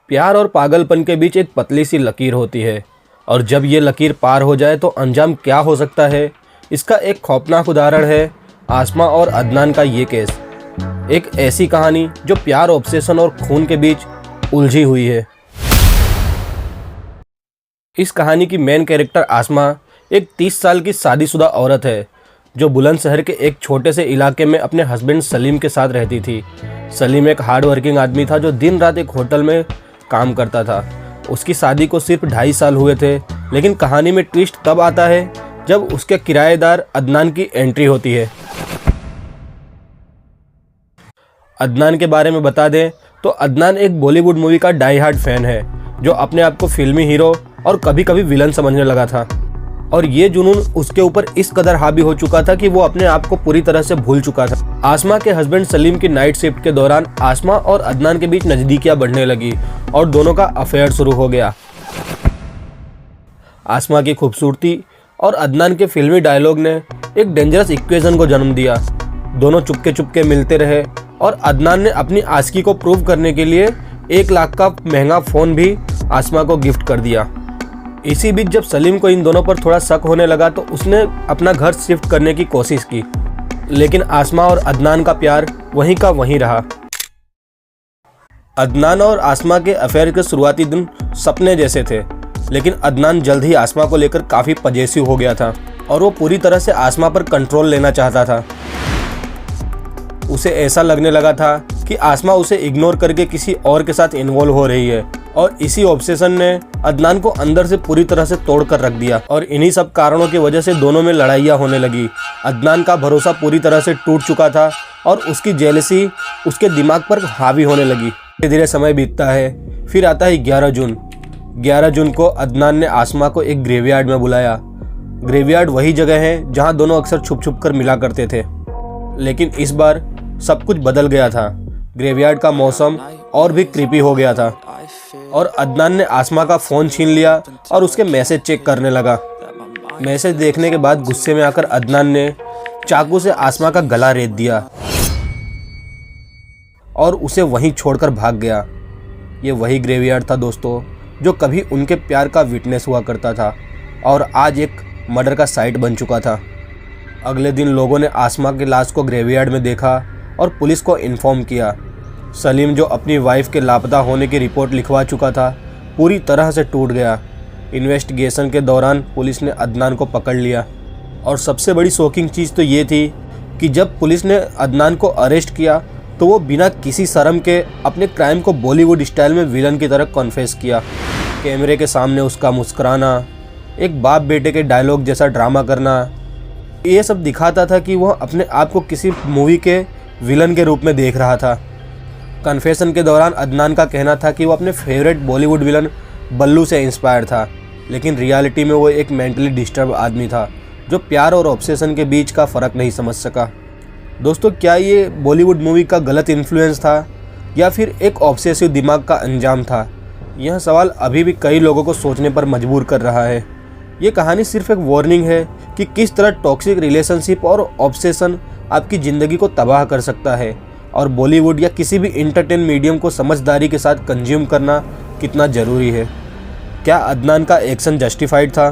प्यार और पागलपन के बीच एक पतली सी लकीर होती है और जब ये लकीर पार हो जाए तो अंजाम क्या हो सकता है, इसका एक खौफनाक उदाहरण है आसमा और अदनान का ये केस। एक ऐसी कहानी जो प्यार, ऑब्सेशन और खून के बीच उलझी हुई है। इस कहानी की मेन कैरेक्टर आसमा एक 30 साल की शादीशुदा औरत है जो बुलंदशहर के एक छोटे से इलाके में अपने हस्बैंड सलीम के साथ रहती थी। सलीम एक हार्ड वर्किंग आदमी था जो दिन रात एक होटल में काम करता था। उसकी शादी को सिर्फ 2.5 साल हुए थे, लेकिन कहानी में ट्विस्ट तब आता है जब उसके किराएदार अदनान की एंट्री होती है। अदनान के बारे में बता दें तो अदनान एक बॉलीवुड मूवी का डाई हार्ड फैन है जो अपने आप को फिल्मी हीरो और कभी कभी विलन समझने लगा था। और ये जुनून उसके ऊपर इस कदर हावी हो चुका था कि वो अपने आप को पूरी तरह से भूल चुका था। आसमा के हस्बैंड सलीम की नाइट शिफ्ट के दौरान आसमा और अदनान के बीच नजदीकियां बढ़ने लगी और दोनों का अफेयर शुरू हो गया। आसमा की खूबसूरती और अदनान के फिल्मी डायलॉग ने एक डेंजरस इक्वेशन को जन्म दिया। दोनों चुपके चुपके मिलते रहे और अदनान ने अपनी आशिकी को प्रूव करने के लिए 1 लाख का महंगा फ़ोन भी आसमा को गिफ्ट कर दिया। इसी बीच जब सलीम को इन दोनों पर थोड़ा शक होने लगा तो उसने अपना घर शिफ्ट करने की कोशिश की, लेकिन आसमा और अदनान का प्यार वहीं का वहीं रहा। अदनान और आसमा के अफेयर के शुरुआती दिन सपने जैसे थे, लेकिन अदनान जल्द ही आसमा को लेकर काफ़ी पजेसिव हो गया था और वो पूरी तरह से आसमा पर कंट्रोल लेना चाहता था। उसे ऐसा लगने लगा था कि आसमा उसे इग्नोर करके किसी और के साथ इन्वॉल्व हो रही है और इसी ऑब्सेशन ने अदनान को अंदर से पूरी तरह से तोड़ कर रख दिया और इन्हीं सब कारणों की वजह से दोनों में लड़ाइयाँ होने लगी। अदनान का भरोसा पूरी तरह से टूट चुका था और उसकी जेलसी उसके दिमाग पर हावी होने लगी। धीरे धीरे समय बीतता है। फिर आता है 11 जून। 11 जून को अदनान ने आसमा को एक ग्रेवयार्ड में बुलाया। ग्रेवयार्ड वही जगह है जहाँ दोनों अक्सर छुप छुप कर मिला करते थे, लेकिन इस बार सब कुछ बदल गया था। ग्रेवयार्ड का मौसम और भी क्रीपी हो गया था और अदनान ने आसमा का फ़ोन छीन लिया और उसके मैसेज चेक करने लगा। मैसेज देखने के बाद गुस्से में आकर अदनान ने चाकू से आसमा का गला रेत दिया और उसे वहीं छोड़कर भाग गया। ये वही ग्रेवयार्ड था दोस्तों जो कभी उनके प्यार का विटनेस हुआ करता था और आज एक मर्डर का साइट बन चुका था। अगले दिन लोगों ने आसमा की लाश को ग्रेवयार्ड में देखा और पुलिस को इन्फॉर्म किया। सलीम जो अपनी वाइफ के लापता होने की रिपोर्ट लिखवा चुका था पूरी तरह से टूट गया। इन्वेस्टिगेशन के दौरान पुलिस ने अदनान को पकड़ लिया और सबसे बड़ी शॉकिंग चीज़ तो ये थी कि जब पुलिस ने अदनान को अरेस्ट किया तो वो बिना किसी शर्म के अपने क्राइम को बॉलीवुड स्टाइल में विलन की तरह कॉन्फेस किया। कैमरे के सामने उसका मुस्कुराना, एक बाप बेटे के डायलॉग जैसा ड्रामा करना, ये सब दिखाता था कि वह अपने आप को किसी मूवी के विलन के रूप में देख रहा था। कन्फेशन के दौरान अदनान का कहना था कि वो अपने फेवरेट बॉलीवुड विलन बल्लू से इंस्पायर था, लेकिन रियलिटी में वो एक मेंटली डिस्टर्ब आदमी था जो प्यार और ऑब्सेशन के बीच का फ़र्क नहीं समझ सका। दोस्तों, क्या ये बॉलीवुड मूवी का गलत इन्फ्लुएंस था या फिर एक ऑब्सेसिव दिमाग का अंजाम था? यह सवाल अभी भी कई लोगों को सोचने पर मजबूर कर रहा है। ये कहानी सिर्फ एक वार्निंग है कि किस तरह टॉक्सिक रिलेशनशिप और ऑब्सेशन आपकी ज़िंदगी को तबाह कर सकता है और बॉलीवुड या किसी भी इंटरटेन मीडियम को समझदारी के साथ कंज्यूम करना कितना ज़रूरी है। क्या अदनान का एक्शन जस्टिफाइड था?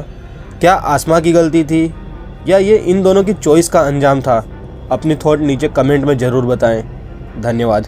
क्या आसमा की गलती थी या ये इन दोनों की चॉइस का अंजाम था? अपनी थॉट नीचे कमेंट में ज़रूर बताएं। धन्यवाद।